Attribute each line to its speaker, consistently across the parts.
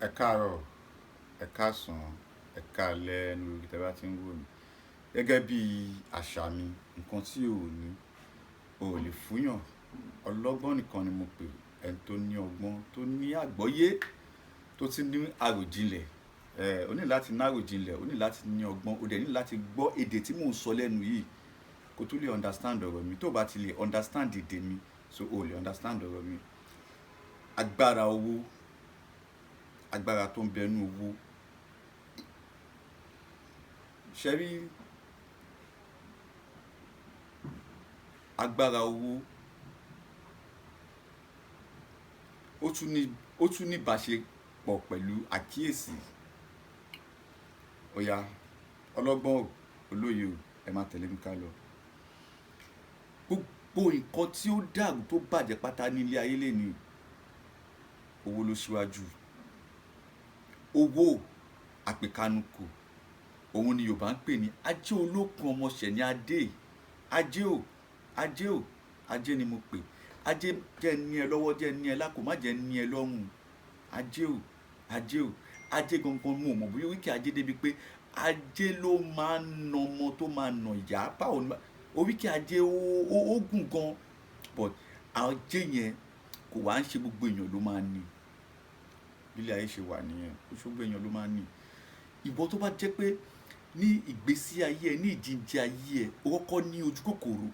Speaker 1: Ẹ káàárọ̀, ẹ káàsán, ẹ káalẹ́ ní ibi tí ẹ bá ti ń wò mí. Gẹ́gẹ́ bí àṣà mi, nǹkan tí ò lè fúnyàn. Ọlọ́gbọ́n nìkan ni mo pè, ẹni tó ní ọgbọ́n, tó ní àgbọ́yé, tó ti ní àròjinlẹ̀. O ní láti ní àròjinlẹ̀, o ní láti ní ọgbọ́n, o dẹ̀ ní láti gbọ́ èdè tí mò ń sọ lẹ́nu yìí kó tó lè understand ọ̀rọ̀ mi. Tó bá ti lè understand èdè mi, so o lè understand ọ̀rọ̀ mi. Agbára owó, agbára tó ń bẹ nínú owó. Ṣé rí agbára owó? Ó tún ní ìbáṣepọ̀ pẹ̀lú àkíyèsí. Ọ̀yà ọlọ́gbọ́n o, olóye o, ẹ máa tẹ̀lé mi ká lọ. Gbogbo nǹkan tí ó dàrú tó bàjẹ́ pátá nílé ayé lénìí, owó ló ṣíwájú. Owó àpèkánukò, òun ni Yorùbá ń pè ní ajé olókun ọmọṣẹ̀ ní adé. Ajé o, ajé o, ajé ni mo pè. Ajé jẹ́ ní ẹ lọ́wọ́, jẹ́ ní ẹ lápò, má jẹ́ ní ẹ lọ́rùn. Ajé o, ajé o, ajé gangan mo mọ̀ bóyá oríkì ajé débi pé ajé ló máa ń na ọmọ tó máa nà ìyá. Báwo ni oríkì ajé ó gùn gan, but ajé yẹn kò wá ń ṣe gbogbo èèyàn ló máa ní. Bí ilé ayé ṣe wà nìyẹn, ó ṣe gbogbo èèyàn ló máa ní. Ìwọ tó bá jẹ́ pé ní ìgbésí ayé ẹ, ní ìjìnjẹ ayé ẹ, o kọ́kọ́ ní ojú kòkòrò.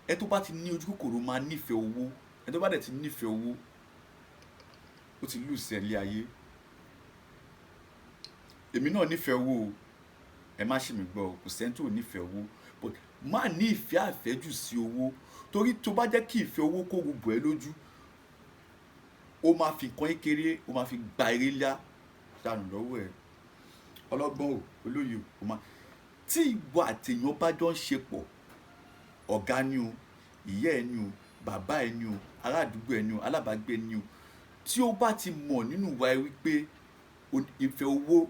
Speaker 1: Ẹ tó bá ti ní ojú kòkòrò máa nífẹ̀ẹ́ owó. Ẹ tó bá dẹ̀ ti nífẹ̀ẹ́ owó, ó ti lose ilé ayé. Èmi náà nífẹ̀ẹ́ owó o, ẹ má ṣì mí gbọ́ o, kò sẹ́ni tó nífẹ̀ẹ́ owó, but má ní ìfẹ́ àfẹ́jù sí owó. Torí tó bá jẹ́ kí ìfẹ́ owó kó gbogbo ẹ lójú, ó máa fi nǹkan kékeré, ó máa fi gba eré ńlá dànù lọ́wọ́ ẹ. Ọlọ́gbọ́n o, olóye o, máa. Tí ìwọ àti èèyàn bá jọ ń ṣe pọ̀, ọ̀gá ni o, ìyá ẹ ni o, bàbá ẹ ni o, ará àdúgbò ẹ ni o, alábàágbé ni o, tí ó bá ti mọ̀ nínú ìwà ẹ wípé ìfẹ́ owó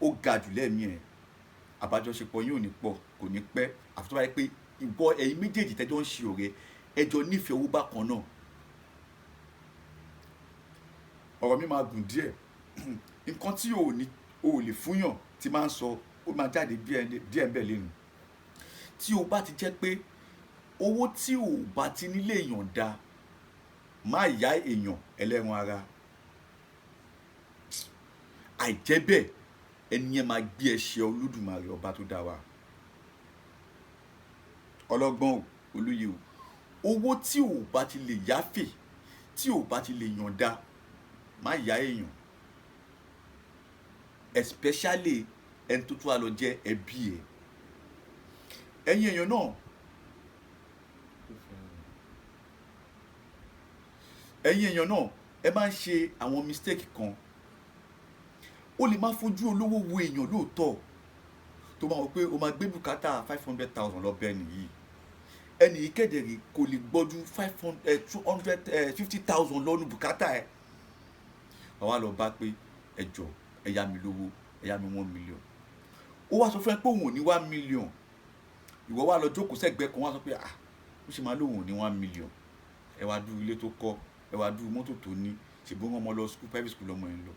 Speaker 1: ó ga jù lẹ́mìí ẹ̀, àbájọṣepọ̀ yín ò ní pọ̀, kò ní pẹ́. Àfi tó bá yẹ pé ìwọ ẹ̀yin méjèèjì tẹ́jọ́ ń ṣe ọ̀rẹ́, ẹ jọ nífẹ̀ẹ́ owó bákan náà. Ọ̀rọ̀ mi máa gùn díẹ̀. Nǹkan tí o ò lè fúnyàn tí máa ń sọ, ó máa jáde díẹ̀ ń bẹ̀ lẹ́nu. Tí o bá ti jẹ́ pé owó tí o bá ti nílé èèyàn dá, má yá èèyàn ẹlẹ́ran ara. Àìjẹ́ bẹ́ẹ̀, ẹni yẹn máa gbé ẹ̀ṣẹ̀ Olódùmarè ọba tó dá wa. Ọlọ́gbọ́n o, olóye o, owó tí o bá ti lè yáfè, tí o bá ti lè yọ̀ǹda, má yá èèyàn. Especially ẹni tó tún wá lọ jẹ́ ẹbí ẹ. Ẹ̀yin èèyàn náà, ẹ máa ń ṣe àwọn mistake kan. O lè máa fojú olówó wo èèyàn lóòótọ́, tó máa wọ pé o máa gbé bùkátà 500,000 lọ bẹ́ẹ̀ nìyí. Ẹni yìí kẹ́dẹ̀rì kò lè gbọ́jú 250,000 lọ́nu bùkátà ẹ̀. Àwa lọ bá pé ẹ jọ̀ọ́, ẹ yá mi lówó, ẹ yá mi 1 million. Ó wá sọ fún ẹ pé òun ò ní 1 million. Ìwọ wá lọ jókòó sẹ́gbẹ̀ẹ́ kan, wá sọ pé ó ṣe máa lóun ò ní 1 million. Ẹ wá dúró ilé tó kọ́, ẹ wá dúró mọ́tò tó ní, ṣèbí wọ́n mọ lọ school, private school lọ́mọ yẹn lọ.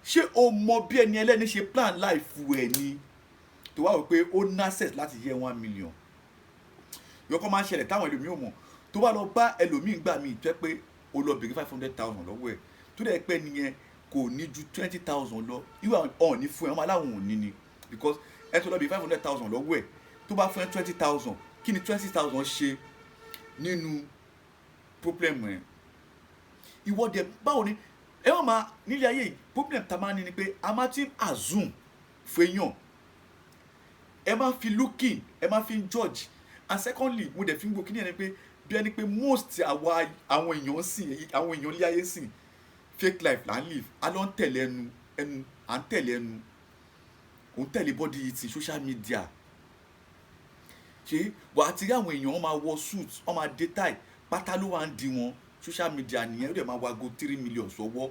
Speaker 1: Ṣé o mọ bí ẹni ẹlẹ́ni ṣe plan life ẹ ni tó wá wò pé ó ní access láti yẹ 1 million? Yọkọ́ máa ń ṣẹlẹ̀ táwọn ẹlòmíì ò mọ̀. Tó bá lọ bá ẹlòmíì gbà mí jẹ́ pé o lọ bèrè 500,000 lọ́wọ́ ẹ̀, tó dẹ̀ pé nìyẹn kò ní ju 20,000 lọ. Irú àwọn ní fún ẹ, wọ́n aláwọn ò ní ni, because ẹ tó lọ bèrè 500,000 lọ́wọ́ ẹ̀, tó bá fún ẹ 20,000, kí ni 20,000 ṣe nínú problem ẹ̀? Ìwọ dẹ̀ báwo ni ẹ wọ́n máa nílé ayé yìí, problem tá a máa ní ni pé a máa ti assume fẹ́yàn, ẹ máa fi looking, ẹ máa fi judge. And secondly, mo dẹ̀ fi ń gbọ́ kíní ẹni pé bí ẹni pé most àwọn èèyàn sìn, àwọn èèyàn ilé ayé sìn, fake life là ń live. A lọ ń tẹ̀lé ẹnu, à ń tẹ̀lé ẹnu, ò ń tẹ̀lé body yìí ti social media. Ṣé wà á ti rí àwọn èèyàn, wọ́n máa wọ suit, wọ́n máa dé tie, pátá ló wà ń di wọn. Social media nìyẹn, ó dẹ̀ máa wá go 3 million sọ́wọ́.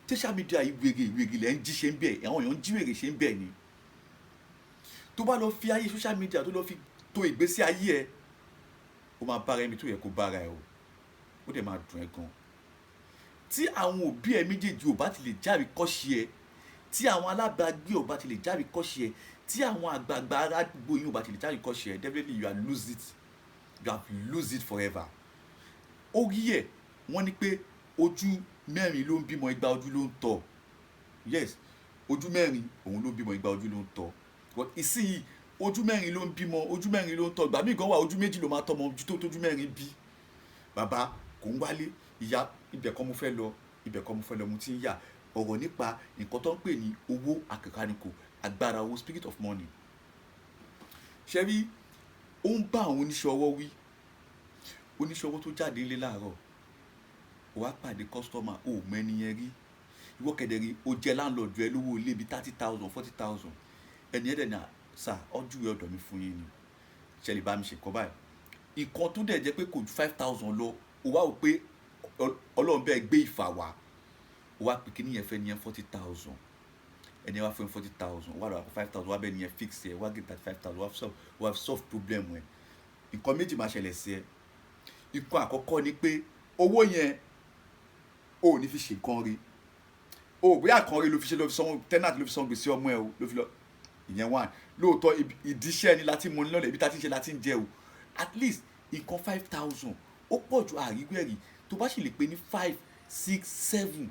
Speaker 1: Social media yìí wèrè lẹ́ ń jí ṣe ń bẹ̀, àwọn èèyàn ń jí wèrè ṣe ń bẹ̀ ni. Tó bá lọ fi ayé social media tó lọ fi tó ìgbésí ayé ẹ, ó máa bára ẹni tó yẹ kó bára ẹ o, ó dẹ̀ máa dùn ẹ́ gan. tí àwọn òbí ẹ méjèèjì ò bá ti lè járe kọ́ṣe ẹ, tí àwọn alábàágbé ò bá ti lè járe kọ́ṣe ẹ, tí àwọn àgbààgbà aládùúgbò yín ò bá ti lè járe kọ́ṣe ẹ, definitely you have lose it forever. Orí ẹ̀ wọ́n ní pé ojú mẹ́rin ló ń bímọ, igba ojú ló ń tọ́. Yes, ojú mẹ́rin òun ló ń bímọ, igba ojú ló ń tọ́. But ìsinyìí ojú mẹ́rin ló ń bímọ, ojú mẹ́rin ló ń tọ́. Ìgbà míì gan wà ojú méjì ló máa tọ́mọ ojú tó tójú mẹ́rin bí. Bàbá kò ń wálé, ìyá ibẹ̀ kọ́ mo fẹ́ lọ, ibẹ̀ kọ́ mo fẹ́ lọ, mo ti ń yà. Ọ̀rọ̀ nípa nǹkan tó ń pè ní owó àkàkànìkò, agbára owó, spirit of money. Ṣé rí, ó ń bá àwọn oníṣẹ́ ọwọ́ wí. Oníṣẹ́ ọwọ́ tó jáde ilé láàárọ̀, ó wá pàdé kọ́sítọ́mà, ó mọ ẹni yẹn rí. Ìwọ kẹ̀dẹ̀rí, ó jẹ́ láńlọ́ọ̀dù ẹ lówó ilé bíi 30,000 40,000. Ẹni ẹ̀dẹ̀ náà sà ọjọ́ ọ̀dọ̀ mi fún yín ni, ṣe lè bá mi ṣe kọ́ báyìí. Nǹkan tó dẹ̀ jẹ́ pé kò ju 5,000 lọ, ó wá wò pé Ọlọ́run bẹ́ẹ̀ gbé ìfà wá, ó wá pè kí nìyẹn fẹ́ nìyẹn 40,000. Ẹni wá fún 40,000, wá lọ 5,000, wá bẹ́ẹ̀ nìyẹn fix ẹ̀, wá get 35,000, wá solve problem ẹ̀. Nǹkan méjì máa ṣẹlẹ̀ sí ẹ. Nǹkan àkọ́kọ́ ni pé owó yẹn ò ní fi ṣe nǹkan rí. O bóyá kan rí ló fi ṣe, ló fi sanwó tenant, ló fi sanwó gbèsè ọmọ ẹ o, ló fi lọ ìyẹn one. Lóòótọ́ ìdíṣẹ́ ni láti mú ní lọ́lẹ̀, ibi tá ti ń ṣe láti ń jẹ o. At least nǹkan 5,000 ó pọ̀ ju àrígbẹ̀rì. Tó bá sì lè pè ní 5 6 7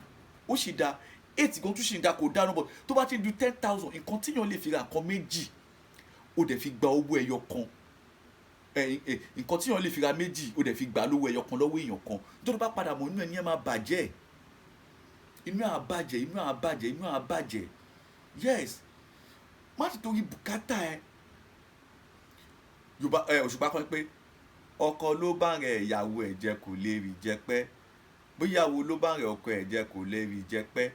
Speaker 1: ó sì dá, 8 gan tún sì ń dá, kò dáná. But tó bá ti du 10,000, nǹkan tíyàn lè fi ra nǹkan méjì ó dẹ̀ fi gba owó ẹyọ kan. Nǹkan tíyàn lè fi ra méjì ó dẹ̀ fi gbà lówó ẹyọ kan lọ́wọ́ èèyàn kan. Tó bá padà mọ̀ inú ẹni yẹn máa bàjẹ́, inú àbàjẹ́. Yes, má ti torí bùkátà ẹ. Yorùbá Òṣùpá kan pé ọkọ ló bá rẹ ìyàwó ẹ̀ jẹ kò lè rí jẹ pẹ́, bóyáwó ló bá rẹ ọkọ ẹ̀ jẹ kò lè rí jẹ pẹ́,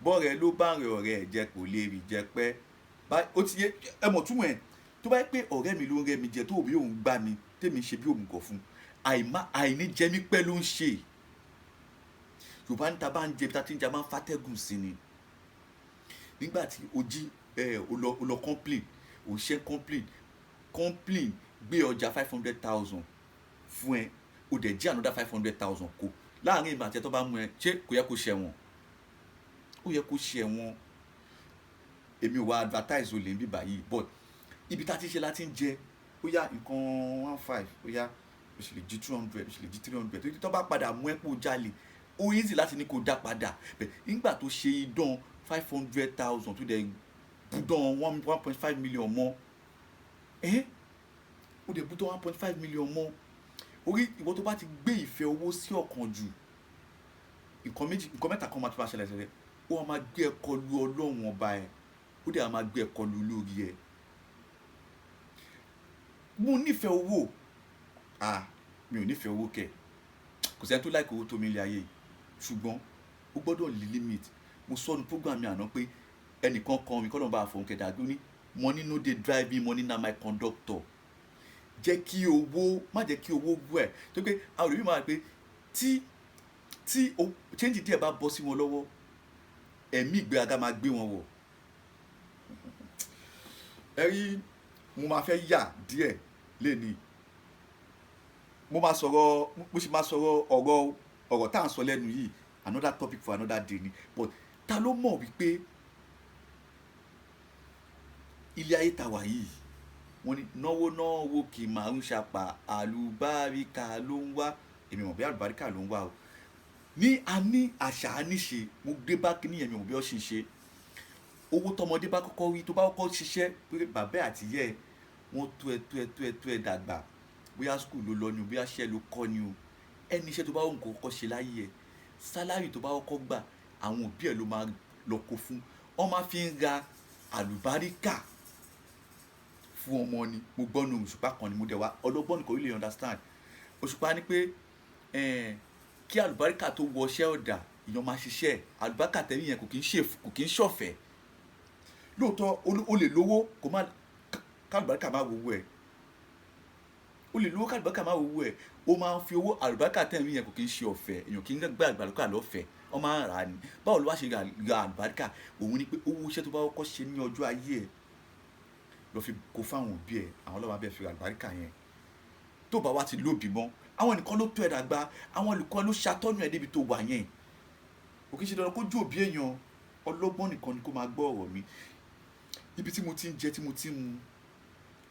Speaker 1: bọ́rẹ̀ ló bá rẹ ọ̀rẹ́ ẹ̀ jẹ kò lè rí jẹ pẹ́. Ó ti yé ẹ mọ̀ túmọ̀ ẹ̀. Tó bá yẹ pé ọ̀rẹ́ mi ló ń rẹ́ mi jẹ, tó bí òun gbá mi, tèmi ṣe bí òun kọ̀ fún, àìní jẹ mí pẹ́ ló ń ṣe. Yorùbá níta bá ń jẹ bíta tí ń jẹ máa ń fàtẹ́gùn sí ni. Nígbà tí o jí o lọ complain, o ṣe complain gbé ọjà 500,000 fún ẹ, o dẹ̀ jí another 500,000 kó láàrin ìgbà tí ẹ tó bá mú ẹ, ṣé kò yẹ kó ṣẹ̀wọ̀n? Ó yẹ kó ṣẹ̀wọ̀n. Èmi ò wá advertise olè ń bí báyìí, but ibi tá ti ṣe láti ń jẹ, ó yá nǹkan 15, ó yá o sì lè jí 200, o sì lè jí 300. Torí tó bá padà mú ẹ kó jalè, ó easy láti ní kó dá padà. Nígbà tó ṣe idán 500,000 tó dẹ̀ budán 1.5 million mọ́, ó dẹ̀ budán 1.5 million mọ́. Orí ìwọ tó bá ti gbé ìfẹ́ owó sí ọkàn jù, nǹkan mẹ́ta kan máa tó bá ṣẹlẹ̀ sẹ́rẹ̀. Ó máa gbé ẹ kọlu Ọlọ́run ọba ẹ, ó dẹ̀ máa gbé ẹ kọlu lórí ẹ. Mo nífẹ̀ẹ́ owó, mi ò nífẹ̀ẹ́ owó kẹ̀. Kò sẹ́ni tó like owó tó mi ilé ayé, ṣùgbọ́n ó gbọ́dọ̀ lè limit. Mo sọ ní program mi àná pé ẹnìkan kan mi kọ́nà bá fòun kẹ̀dà gbé ní money no dey drive me, money na my conductor. Jẹ́ kí owó, má jẹ́ kí owó bú ẹ̀. Tó pé àwọn olùbí máa pé tí change díẹ̀ bá bọ́ sí wọn lọ́wọ́, ẹ̀mí ìgbéraga máa gbé wọn wọ̀. Ẹ rí, mo máa fẹ́ yà díẹ̀ lénìí. Mo sì máa sọ̀rọ̀ ọ̀rọ̀ tá à ń sọ lẹ́nu yìí, another topic for another day ni. But ta ló mọ̀ wípé ilé ayé ta wà yìí, wọ́n ní náwó kì í máa ń ṣàpà, àlùbáríkà ló ń wá. Èmi mọ̀ bí àlùbáríkà ló ń wá o. Ní a ní àṣà níṣe, mo gbé bá kí ní èmi mọ̀ bí ó ṣe ṣe. Owó tọmọdé bá kọ́kọ́ rí, tó bá kọ́kọ́ ṣiṣẹ́ pé bàbá àti ìyá ẹ̀ wọ́n tó ẹ dàgbà, bóyá school ló lọ ni o, bóyá iṣẹ́ ló kọ́ ni o, ẹni iṣẹ́ tó bá wọ́n kọ́kọ́ ṣe láyé ẹ̀, sálárì tó bá kọ́kọ́ gbà, àwọn òbí ẹ̀ ló máa lọ kó fún. Wọ́n máa fi ń ra àlùbáríkà fún ọmọ ni. Mo gbọ́ nu Òṣùpá kan ni mo dẹ̀ wá, ọlọ́gbọ́n ni kò really understand. Òṣùpá ní pé kí àlùbáríkà tó wọ iṣẹ́ ọ̀dà, èèyàn máa ṣiṣẹ́. Àlùbáríkà tẹ̀lé yẹn kò kí ń ṣọ̀fẹ́. Lóòótọ́ o lè lówó kó má kálùbáríkà má wowó ẹ̀. O lè lówó kálùbáríkà má wowó ẹ̀. O máa ń fi owó, àlùbáríkà tẹ̀lé yẹn kò kí ń ṣe ọ̀fẹ́. Èèyàn kì í gbé àlùbáríkà lọ́fẹ̀ẹ́, wọ́n máa ń rà á ni. Báwo ló wá ṣe ra àlùbáríkà? Òun ni pé owó iṣẹ́ tó bá kọ́kọ́ ṣe ní ọjọ́ ayé ẹ̀ lọ fi kó fáwọn òbí ẹ̀, àwọn ọlọ́wọ́ abẹ́ fi ra àlùbáríkà yẹn. Tó bá wá ti lóbi mọ́, àwọn nìkan ló tó ẹ̀ dàgbà, àwọn olùkọ́ ló ṣàtọ́nù ẹ̀ débi tó wà yẹn. kò kí ń ṣe dandan kó jó òbí èèyàn, ọlọ́gbọ́n nìkan ni kó máa gbọ́ ọ̀rọ̀ mi. Ibi tí mo ti ń jẹ, tí mo ti ń mu,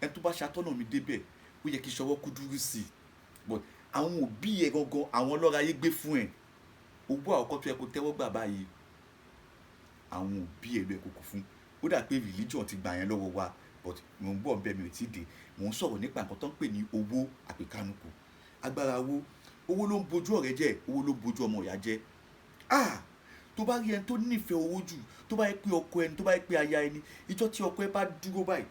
Speaker 1: ẹni tó bá ṣàtọ́nà mi débẹ̀ ó yẹ kí ṣọwọ́ kú dúró sí i. But àwọn òbí ẹ gangan, àwọn lọ́ra ayé gbé fún ẹ, owó àkọ́kọ́ tó yẹ kó tẹ́wọ́ gbà báyìí àwọn òbí ẹ ló yẹ kó kú fún. Ó dà pé religion ti gbà yẹn lọ́wọ́ wa, but mò ń bọ̀ ń bẹ́ mi ò tí ì dé. Mò ń sọ̀rọ̀ nípa nǹkan tó ń pè ní owó àpèkánukò, agbára owó ló ń bojú ọ̀rẹ́ jẹ́, owó ló ń bojú ọmọ ìyá jẹ́. Tó bá rí ẹni tó nífẹ̀ẹ́ owó jù, tó bá yẹ pé ọkọ ẹni, tó bá yẹ pé aya ẹni, ìjọ́ tí ọkọ ẹ bá dúró báyìí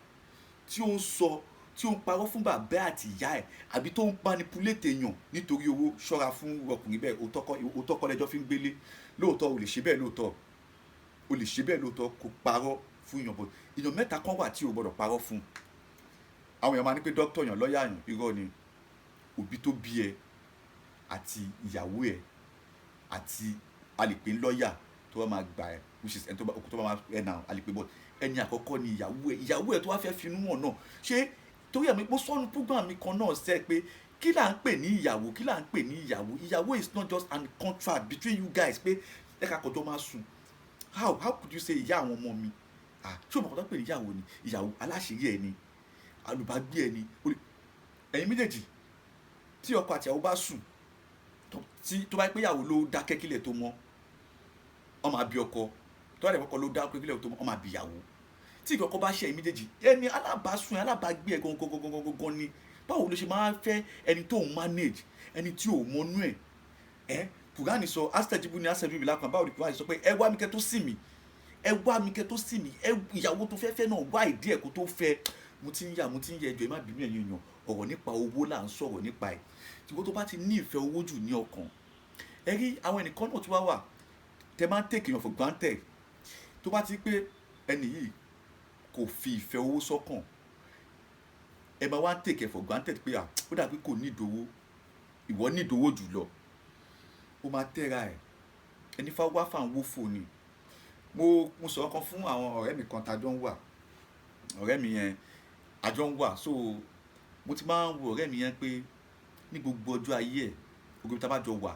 Speaker 1: tí ó ń sọ, tí ó ń parọ́ fún bàbá àti ìyá ẹ̀, àbí tó ń manipulate èèyàn nítorí owó, ṣọ́ra fún ọkùnrin bẹ́ẹ̀. Òótọ́ kọ́ lẹ́jọ́ fi ń gbélé. Lóòótọ́ o lè ṣe bẹ́ẹ̀, lóòótọ́ kò parọ́ fún èèyàn, but èèyàn mẹ́ta kan wà tí o gbọ́dọ̀ parọ́ fún. Àwọn èèyàn máa ní pé dókítà yàn, lọ́ọ̀yà yàn, irọ́ ni. Òbí tó bí ẹ àti ìyàwó ẹ àti a lè pè ń lọ́ọ̀yà tó bá máa gbà ẹ, which is ẹni tó bá máa ẹ náà, a lè pè bọ́ ẹni àkọ́kọ́ ni ìyàwó ẹ tó wá fẹ́ finú hàn náà. Ṣé torí ẹ̀mí pé sọ́nù program mi kan náà sẹ́ pé kí là ń pè ní ìyàwó, ìyàwó is not just an contract between you guys pé ẹ̀ka kọjọ́ máa sùn. How could you say ìyá àwọn ọmọ mi? Ṣé o mọ̀ kọ́ tó pè ní ìyàwó ni? Ìyàwó aláṣírí ẹ ni, alùbágbé ẹ ni. Ẹ̀yin méjèèjì tí ọkọ àti ìyàwó bá sùn, tó bá yẹ pé ìyàwó ló dákẹ́ kílẹ̀ tó mọ́, ó máa bí ọkọ. Tó bá yẹ pé ọkọ ló dákẹ́ kílẹ̀ tó mọ́, ó máa bí ìyàwó. Tí ìkọ̀kọ̀ bá ṣe ẹ̀yin méjèèjì, ẹni alábàásùn, alábàágbé ẹ gangan ni. Báwo ló ṣe máa fẹ́ ẹni tó ń manage, ẹni tí ò mọnú ẹ̀? Kùránì sọ astajibu ni astajibu lápá. Báwo ni Kùránì sọ pé ẹ wá mi kẹ́ tó sìn mí, ìyàwó tó fẹ́ náà wá ìdí ẹ̀ kó tó fẹ́. Mo ti ń yẹ ẹjọ́ ẹ má bínú ẹ̀yin èèyàn, ọ̀rọ̀ nípa owó là ń sọ̀rọ̀ nípa ẹ̀. Ṣùgbọ́n tó bá ti ní ìfẹ́ owó jù ní ọkàn, ẹ rí àwọn ẹnìkan náà tó wá wà tẹ máa ń take èèyàn for granted. Tó bá ti pé ẹni yìí kò fi ìfẹ́ owó sọ́kàn, ẹ máa wá ń take ẹ for granted pé ó dàbí kò ní ìdówó, ìwọ ní ìdówó jù lọ, ó máa tẹ́ra ẹ̀. Ẹni fá wá fà ń wó fò ni. Mo sọ̀rọ̀ kan fún àwọn ọ̀rẹ́ mi kan tájọ́ ń wà. Ọ̀rẹ́ mi yẹn àjọ ń wà, so mo ti máa ń wo ọ̀rẹ́ mi yẹn pé ní gbogbo ọjọ́ ayé ẹ̀, gbogbo tá bá jọ wà,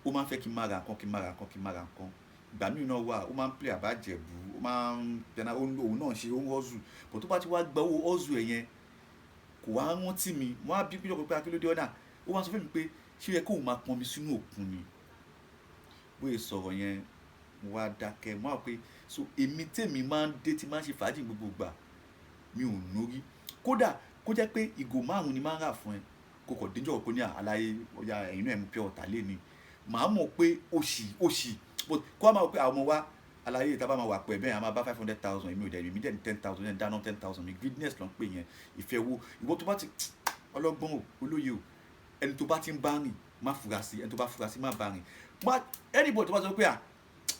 Speaker 1: ó máa ń fẹ́ kí n máa ra nǹkan. Ìgbà míì náà wà, ó máa ń play àbájẹ̀bú, ó máa ń tẹ̀ná, òun náà ṣe, ó ń hustle. But tó bá ti wá gba owó hustle ẹ̀ yẹn, kò wá rántí mi. Wọ́n á bí pé akílódé ọ̀nà. Ó wá sọ fún mi pé ṣé yẹ kóun máa pọn mi sínú òkun ni. Bóyá sọ̀rọ̀ yẹn, mo wá dákẹ́. Mo wá pé so èmi tèmi máa ń dé tí máa ń ṣe fàájì gbogbo ìgbà, mi ò nórí. Kódà kó jẹ́ pé ìgò 5 ni máa ń rà fún ẹ, kò kọ̀ déjọ́ kó ní àlàyé ọ̀yà ẹ̀yin náà ẹ̀ mú pure water lé ni. Màá mọ̀ pé òṣì. But kó wá máa wọ pé àwọn ọmọ wa àlàyé ìta bá máa wà pẹ̀ bẹ́ẹ̀, a máa bá 500,000 èmi ò dẹ̀ mi dẹ̀ ní 10,000, ẹ̀ ń dáná 10,000 mi. Greediness ló ń pè yẹn, ìfẹ́ owó. Ìwọ tó bá ti ọlọ́gbọ́n olóye o, ẹni tó bá ti ń bá rìn má fura sí, ẹni tó bá fura sí má bá rìn. Anybody tó bá sọ pé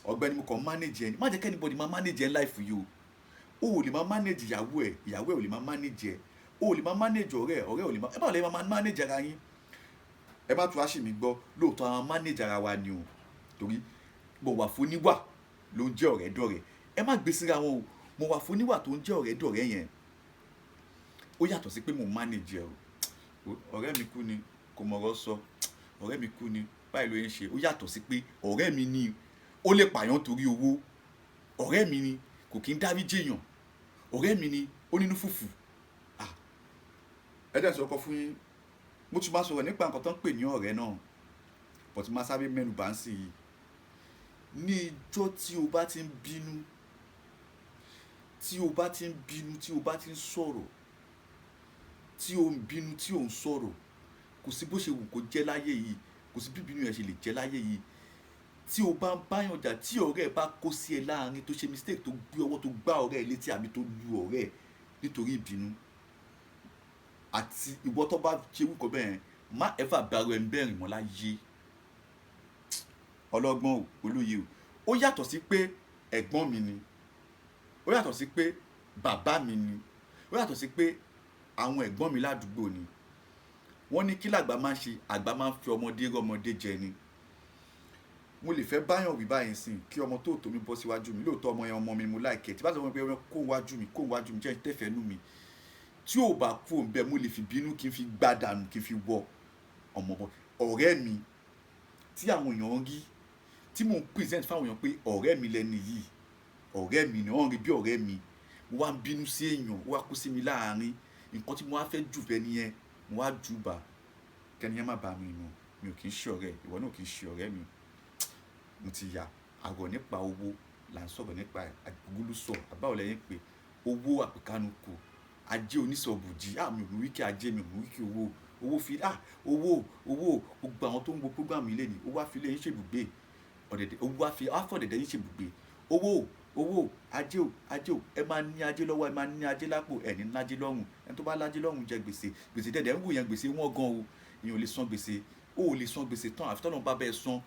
Speaker 1: ọ̀gbẹ́ni mo kàn manage ẹni, má jẹ́ kí anybody máa manage ẹ life yìí o. O ò lè máa manage ìyàwó ẹ ò lè máa manage ẹ. O ò lè máa manage ọ̀rẹ́ ò lè máa, ẹ bá lè máa manage ara yín. Ẹ má tún àṣì mi gbọ́, lóòótọ́ àwọn manage ara wa ni o. Torí mo wà fún níwà ló ń jẹ́ ọ̀rẹ́ dọ̀rẹ́. Ẹ má gbé síra wọn o. Mo wà fún níwà tó ń jẹ́ ọ̀rẹ́ dọ̀rẹ́ yẹn, ó yàtọ̀ sí pé mo manage ẹ o. Ọ̀rẹ́ mi kú ni, kò mọ̀rọ̀ sọ. Ọ̀rẹ́ mi kú ni, báyìí ló ń ṣe. Ó yàtọ̀ sí pé ọ̀rẹ́ mi ni ó lè pààyàn torí owó. Ọ̀rẹ́ mi ni kò kí ń dáríjì èèyàn. Ọ̀rẹ́ mi ni ó nínú fùfù. Ẹ dẹ̀ sọ̀rọ̀ kan fún yín. Mo tún máa sọ̀rọ̀ nípa nǹkan tó ń pè ní ọ̀rẹ́ náà, but máa sáré mẹ́nu bá ń sì yìí. Ní ijọ́ tí o bá ti ń bínú, tí o bá ti ń sọ̀rọ̀, tí o ń bínú, tí o ń sọ̀rọ̀, kò sí bó ṣe wù kó jẹ́ láyé yìí, kò sí bí bínú yẹn ṣe lè jẹ́ láyé yìí. Tí o bá ń báyàn jà, tí ọ̀rẹ́ ẹ bá kó sí ẹ láàrin, tó ṣe mistake, tó gbé ọwọ́ tó gbá ọ̀rẹ́ ẹ létí àbí tó lu ọ̀rẹ́ ẹ nítorí ìbínú, àti ìwọ tó bá ṣe wúkọ bẹ́ẹ̀, má ever bẹ̀rù ẹ̀ ń bẹ̀rìn mọ́ láyé. Ọlọ́gbọ́n olóye o. Ó yàtọ̀ sí pé ẹ̀gbọ́n mi ni, ó yàtọ̀ sí pé bàbá mi ni, ó yàtọ̀ sí pé àwọn ẹ̀gbọ́n mi ládùúgbò ni. Wọ́n ní kí làgbà máa ń ṣe, àgbà máa ń fi ọmọdé jẹ ni. Mo lè fẹ́ báyàn wí báyìí sìn kí ọmọ tó mi bọ́ síwájú mi. Lóòótọ́ ọmọ yẹn ọmọ mi, mo láìkẹ́. Tí bá sọ pé kó wájú mi jẹ́ tẹ́fẹ̀ẹ́ nú mi. Tí ò bá kú òun bẹ́ẹ̀, mo lè fi bínú kí n fi gbádànù, kí n fi wọ ọmọ bọ̀. Ọ̀rẹ́ mi tí àwọn èèyàn ń rí tí mò ń present fáwọn èèyàn pé ọ̀rẹ́ mi lẹni yìí, ọ̀rẹ́ mi ni wọ́n rí bí ọ̀rẹ́ mi, mo wá ń bínú sí èèyàn, ó wá kó sí mi láàárín, nǹkan tí mo wá fẹ́ jù fẹ́ nìyẹn, mo wá jù bá kẹ́ni yẹn má bá mi nù, mi ò kì í ṣe ọ̀rẹ́, ìwọ náà kì í ṣe ọ̀rẹ́ mi, mo ti yà. Àrọ̀ nípa owó là ń sọ̀rọ̀ nípa àgbúlùsọ àbáwọ̀ lẹ́yìn pé owó àpèkánukò, ajé onísọ̀bùjì, mi ò mú wíkẹ́ ajé, mi ò mú wíkẹ́ owó, owó fi owó gbogbo àwọn tó ń wo program ilé ni owó àfi lẹ́yìn ṣèbùgbé ọ̀dẹ̀dẹ̀, owó àfi àfọ̀dẹ̀dẹ̀ yín ṣèbùgbé, owó ajé o, ẹ máa ní ajé lọ́wọ́, ẹ máa ní ajé lápò, ẹ ní lájé lọ́rùn, ẹni tó bá lájé lọ́rùn jẹ gbèsè dẹ̀dẹ̀ ń wù yẹn, gbèsè wọ́n gan o, ìyẹn ò lè san gbèsè, ó ò lè san gbèsè tán àfi tọ́lọ́run bá bẹ́ẹ̀ san,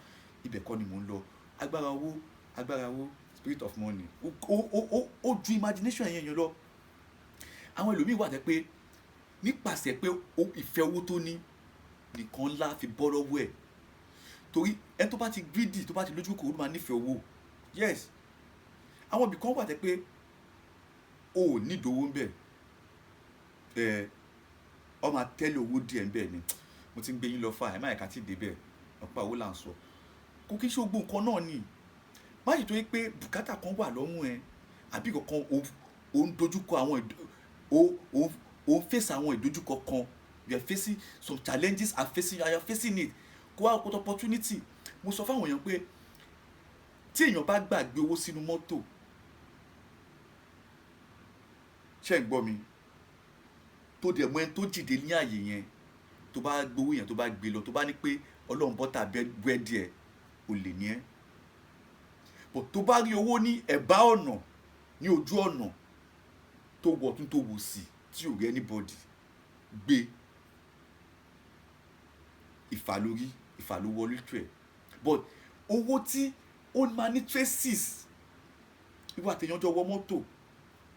Speaker 1: ibẹ̀ kọ́ ni mò ń lọ. Agbára owó, spirit of money, ó ju imagination yẹn lọ. Àwọn ẹlòmíì wà tẹ́ pé nípasẹ̀ pé ìfẹ́ owó tó ní nìkan ńlá fi bọ́ lọ́wọ́ ẹ̀, torí ẹni tó bá ti greedy, tó bá ti lójú kòkòrò máa nífẹ̀ẹ́ owó. Yes, àwọn ibì kan wà tẹ́ pé o ò ní ìdówó ń bẹ̀, ọ máa tẹ́lẹ̀ owó díẹ̀ ń bẹ̀ ni, mo ti ń gbé yín lọ fà ẹ̀ má ẹ̀ka tí ì dé bẹ̀, ọ̀pá owó là ń sọ, kò kí n ṣe gbogbo nǹkan náà ni. Má ṣe tó yẹ pé bùkátà kan wà lọ́rùn ẹ, àbí kankan o ń dojúkọ àwọn o ń face àwọn ìdojúkọ kan, you are facing some challenges, you are facing it, kó wá put opportunity. Mo sọ fáwọn èèyàn pé tí èèyàn bá gbàgbé owó sínú mọ́tò, ṣé ń gbọ́ mi, tó dẹ̀ mọ́ ẹni tó jìde ní àyè yẹn, tó bá gbowó yẹn tó bá gbé lọ, tó bá ní pé ọlọ́run bọ́tà búrẹ́dì ẹ̀, ò lè ní ẹ́. But tó bá rí owó ní ẹ̀bá ọ̀nà, ní ojú ọ̀nà, tó wọ̀ tún tó wò sí, tí ò rí anybody gbé, ìfàlówó lítú ẹ̀. But owó tí ó máa ní traces, ìwà àtẹ̀yàn jọ wọ mọ́tò,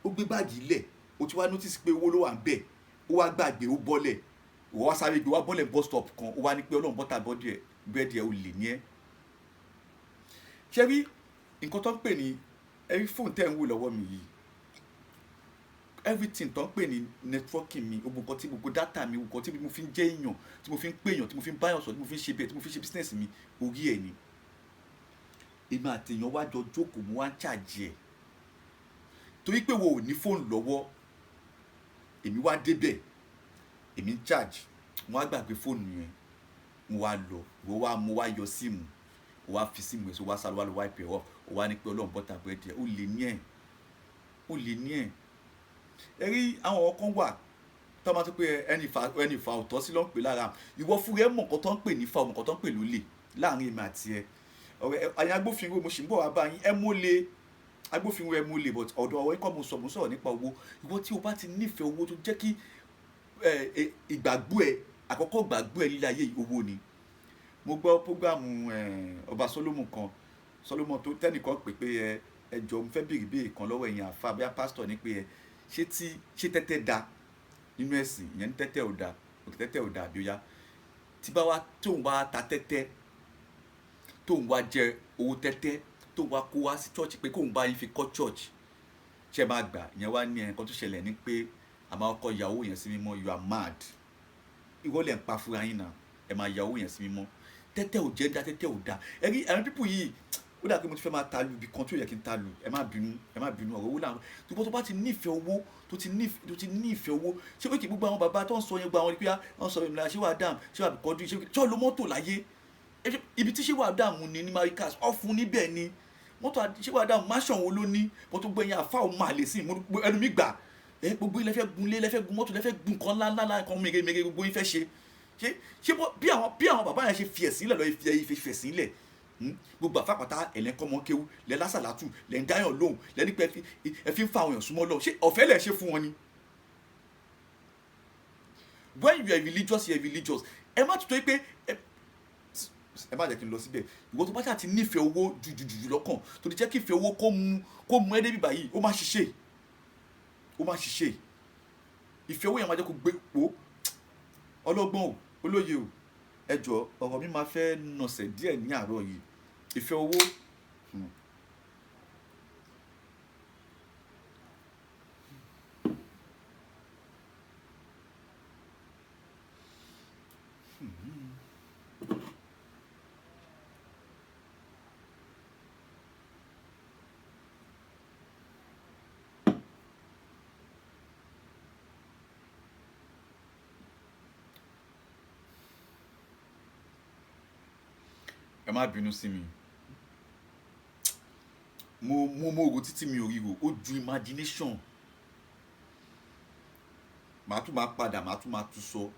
Speaker 1: ó gbé báàgì lẹ̀, ó ti wá notice pé owó ló wà ń bẹ̀, ó wá gbàgbé, ó bọ́lẹ̀, ó wá sáré gbé, ó wá bọ́lẹ̀ bus stop kan, ó wá ní pé ọlọ́run bọ́tà búrẹ́dì ẹ̀, ò lè ní ẹ́. Ṣé rí nǹkan tó ń pè ní ẹ̀rí fóònù tẹ́ ń wò lọ́wọ́ mi yìí, everything tó ń pè ní networking mi, gbogbo data mi, gbogbo tí mo fi ń jẹ́ èèyàn, tí mo fi ń pè èèyàn, tí mo fi ń báyọ̀ sọ, tí mo fi ń ṣe bẹ́ẹ̀, tí mo fi ń ṣe business mi, orí ẹ̀ ni. Èmi àti èèyàn wá jọ jókòó, mo wá ń charge ẹ̀, torí pé wo ò ní fóònù lọ́wọ́, èmi wá débẹ̀, èmi ń charge, mo wá gbàgbé fóònù yẹn, mo wá lọ, mo wá yọ síìmù, ó wá fi síìmù ẹ̀ sí, ó wá sáré wá lọ wipe ẹ̀ off, ó wá ní pé ọlọ́run bọ́tà búrẹ́dì ẹ̀, ó lè ní ẹ̀. Ẹ rí àwọn ọkàn wà tó máa tó pé ẹni ìfà ọ̀tọ̀ sí ló ń pè lára, ìwọ fúnra ẹ mọ̀ nǹkan tó ń pè ní fa, mọ̀ nǹkan tó ń pè lólè láàrin èmi àti ẹ. Ọ̀rẹ́ àyìn agbófinró, mo sì ń bọ̀ wá bá yín, ẹ mólè agbófinró, ẹ mólè, but ọ̀dọ̀ ọ̀rọ̀ ikọ́ mo sọ̀rọ̀ nípa owó. Ìwọ tí o bá ti nífẹ̀ẹ́ owó, tó jẹ́ kí ìgbàgbọ́ ẹ, àkọ́kọ́ ìgbàgbọ́ ẹ lílé ayé owó ni. Mo gbọ́ prógrámù ọba Solomon tó tẹ́nìkan pè pé ẹjọ́ mo fẹ́ béèrè kan lọ́wọ́ ẹ̀yin àfa bí i pásítọ̀ ní pé ṣé tẹ́tẹ́ da nínú ẹ̀sìn, ìyẹn ní tẹ́tẹ́ ò da, òkè tẹ́tẹ́ ò da àbí ó yá, tí bá wá tóun wá ta tẹ́tẹ́, tóun wá jẹ owó tẹ́tẹ́, tóun wá kó wá sí church pé kóun bá yín fi kọ́ church, ṣé máa gbà? Ìyẹn wá ní ẹnìkan tó ṣẹlẹ̀ ní pé àmọ́ ọkọ ìyàwó yẹn sí mímọ́, you are mad, ìwọ́lẹ̀ ń pa fúra yín náà, ẹ máa ìyàwó yẹn sí mímọ́. Tẹ́tẹ́ ò jẹ́ dá, tẹ́tẹ́ ò da. Ẹ rí àwọn pípù yìí, ó dà pé mo ti fẹ́ máa ta lu ibi kan tí ó yẹ kí n ta lu, ẹ má bínú ọ̀rọ̀ owó làwọn. Tó bá ti nífẹ̀ẹ́ owó, tó ti nífẹ̀ẹ́ owó, ṣé pé kí gbogbo àwọn bàbá tó ń sọ yẹn, gba àwọn ìpínyà, wọ́n sọ ìmìlá ṣé wàá dàm, ṣé wàá kọjú, ṣé wàá lo mọ́tò láyé, ibi tí ṣé wàá dàm ní Maricas, ọ̀fun níbẹ̀ ni, mọ́tò ṣé wàá dàm máṣàn wo ló ní, bọ́ tó gbẹ̀yìn àfa ò máa lè sí ẹnu mi gbà, gbogbo ilẹ̀ fẹ́ gun lé, lẹ́fẹ́ gun mọ́tò, lẹ́fẹ́ gun nǹkan ńláńlá kan mèremère, gbogbo yín fẹ́ ṣe bí àwọn bàbá yẹn ṣe fi ẹ̀sìn lẹ̀ lọ fi ẹ̀sìn lẹ̀, gbogbo àfàpàtà ẹ̀lẹ́kọ́ mọ́ kéwú, lẹ́ lásàlátù, lẹ́ ń dáyàn lóhùn, lẹ́ ní pé ẹ fi ń fa àwọn èèyàn súnmọ́ lọ, ṣé ọ̀fẹ́ lẹ̀ ṣe fún wọn ni? When you are religious, you are religious. Ẹ má tutọ́ pé ẹ má jẹ́ kí n lọ síbẹ̀, ìwọ tó bá ṣáà ti nífẹ̀ẹ́ owó jù lọ́kàn, tó ti jẹ́ kí ìfẹ́ owó kó mú ẹ́ débi báyìí, ó má ṣiṣẹ́, ìfẹ́ owó yẹn máa jẹ́ kó gbé pò ọlọ́gbọ́n o, olóye o, ẹ jọ̀ọ́ ọ̀rọ̀ mi máa fẹ́ nọ̀sẹ̀ díẹ̀ ní àárọ̀ yìí, ìfẹ́ owó ẹ má bínú sí mi mo rò títí mi ò ríro ó ju imagination màá tún máa padà màá tún máa tún sọ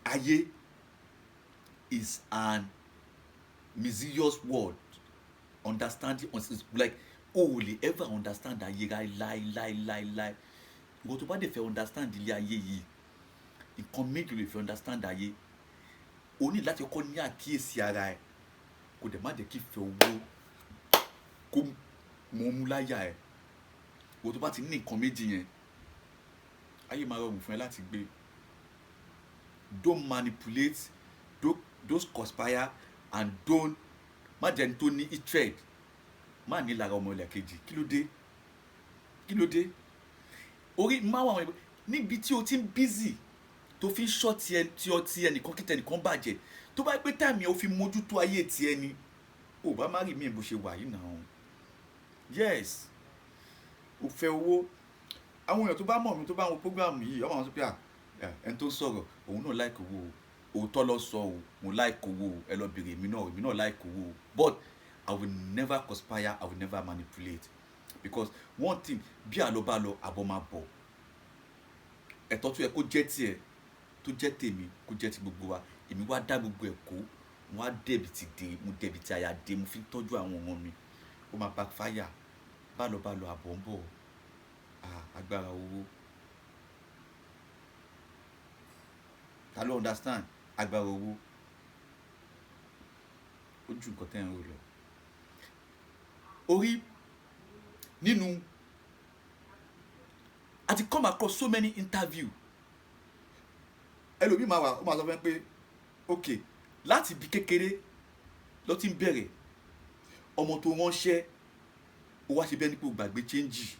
Speaker 1: ayé is an mysterious word understanding like o ò lè ever understand ayé láíláíláíláí ìwọ tó bá dẹ̀ fẹ́ understand ilé ayé yìí nǹkan méjì lè fẹ́ understand ayé o ní láti kọ́ ní àkíyèsí ara ẹ kò dẹ̀ má jẹ́ kí ìfẹ́ owó kó mọ̀ mú láyà ẹ ìwọ tó bá ti ní nǹkan méjì yẹn ayé máa rọrùn fún ẹ láti gbé don't manipulate don't conspire and don't má jẹ́ ní tó ní hatred má ní lára ọmọ ilẹ̀ kejì kí ló dé orí máa wà wọn níbi tí o ti ń busy tó fi ń ṣọ́ ti ọtí ẹnìkan kí tẹnìkan bàjẹ́ tó bá pé táìmì o fi mójútó ayé ti ẹni o bá má rí mi bó ṣe wà yìí náà yes o fẹ́ owó àwọn èèyàn tó bá mọ̀ mi tó bá wọn program yìí ọmọ àwọn sọ pé ẹni tó ń sọ̀rọ̀ òun náà like owó òótọ́ lọ sọ o mo like owó ẹ lọ bèrè èmi náà like owó but I will never conspire I will never manipulate because one thing bí àlọ́ bá lọ àbọ̀ máa bọ̀ ẹ̀tọ́ tó yẹ kó jẹ́ tiẹ̀ tó jẹ́ tèmi kó jẹ́ ti gbogbo wa èmi wá dá gbogbo ẹ̀ kó mo wá dẹ̀bìtì dé mo dẹ̀bìtì àyà dé mo fi ń tọ́jú àwọn ọmọ mi ó máa backfire bá lọ àbọ̀ ń bọ̀ agbára owó ta ló understand agbára owó ó ju nǹkan tẹ́ ń rò lọ orí nínú I ti come across so many interview ẹlòmíì máa wà ó máa sọ fún ẹ pé ok láti ibi kékeré ló ti ń bẹ̀rẹ̀ ọmọ tó ránṣẹ́ ó wá ṣe bẹ́ẹ̀ ní pé ó gbàgbé change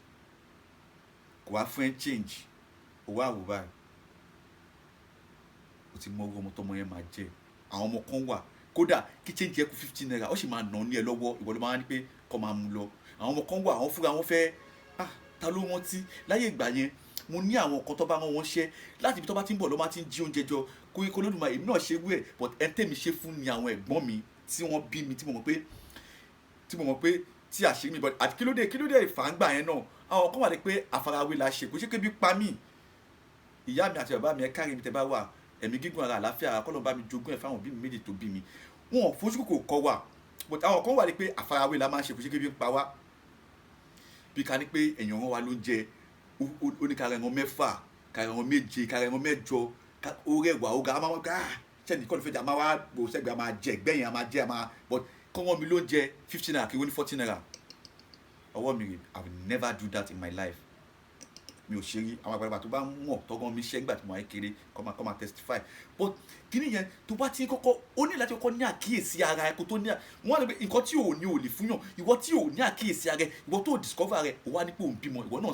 Speaker 1: kò wá fún ẹ change ó wá wò báyìí ó ti mọ ọmọ tọmọ yẹn máa jẹ àwọn ọmọ kan wà kódà kí change yẹ kú 15 naira ó sì máa nà ní ẹ lọ́wọ́ ìwọ ló máa ní pé kọ́ máa mú lọ àwọn ọmọ kan wà àwọn fúnra wọn fẹ́ ta ló rántí láyé ìgbà yẹn mo ní àwọn kan tó bá rán wọn ṣẹ́ láti ibi tó bá ti ń bọ̀ ló máa ti ń jí oúnjẹ jọ kó lódùmarè èmi náà ṣe wú ẹ̀ but ẹ̀ ń tẹ̀mí ṣe fún ni àwọn ẹ̀gbọ́n mi tí wọ́n bí mi tí mo mọ̀ pé tí àṣírí mi bọ̀ àti kí ló dé ìfàǹgbà yẹn náà àwọn kan wà ní pé àfarawé la ṣe kò ṣe kébi pa mí ìyá mi àti bàbá mi ẹ kárí mi tẹ bá wà ẹ̀mí gígùn ara àlàáfíà ara kọ́lọ́ bá mi jogún ẹ̀ fáwọn òbí mi méjì tó bí mi wọn ò fojú kò kọ́ wà but àwọn kan wà ní pé àfarawé la máa ń ṣe kò ṣe kébi pa wá bí ká ní pé èèyàn wọn wá ló ń jẹ oníkàrà ẹ̀wọ̀n 6 kàrà ẹ̀wọ̀n 7 kàrà ẹ̀wọ̀n 8 ó rẹwà ó ga á máa wọ́n ká ṣẹ́ni kọ́ni fẹ́jà máa wá bò sẹ́gbẹ̀ẹ́ a máa jẹ ẹgbẹ́yìn a máa jẹ a máa but kọ́ wọn mi ló ń jẹ 15 naira kí wọ́n ní 14 naira ọwọ́ mi rè I will never do that in my life mi ò ṣe rí àwọn àgbàlagbà tó bá mọ̀ tọ́gán mi ṣẹ́ nígbà tí mo wáyé kéré kọ́ máa testify but kíní yẹn tó bá ti kọ́kọ́ ó ní láti kọ́kọ́ ní àkíyèsí ara ẹ kó tó ní wọ́n lè pe nǹkan tí ò ní ò lè fún yàn ìwọ tí ò ní àkíyèsí ara ẹ ìwọ tó discover rẹ ò wá ní pé òun bímọ ìwọ náà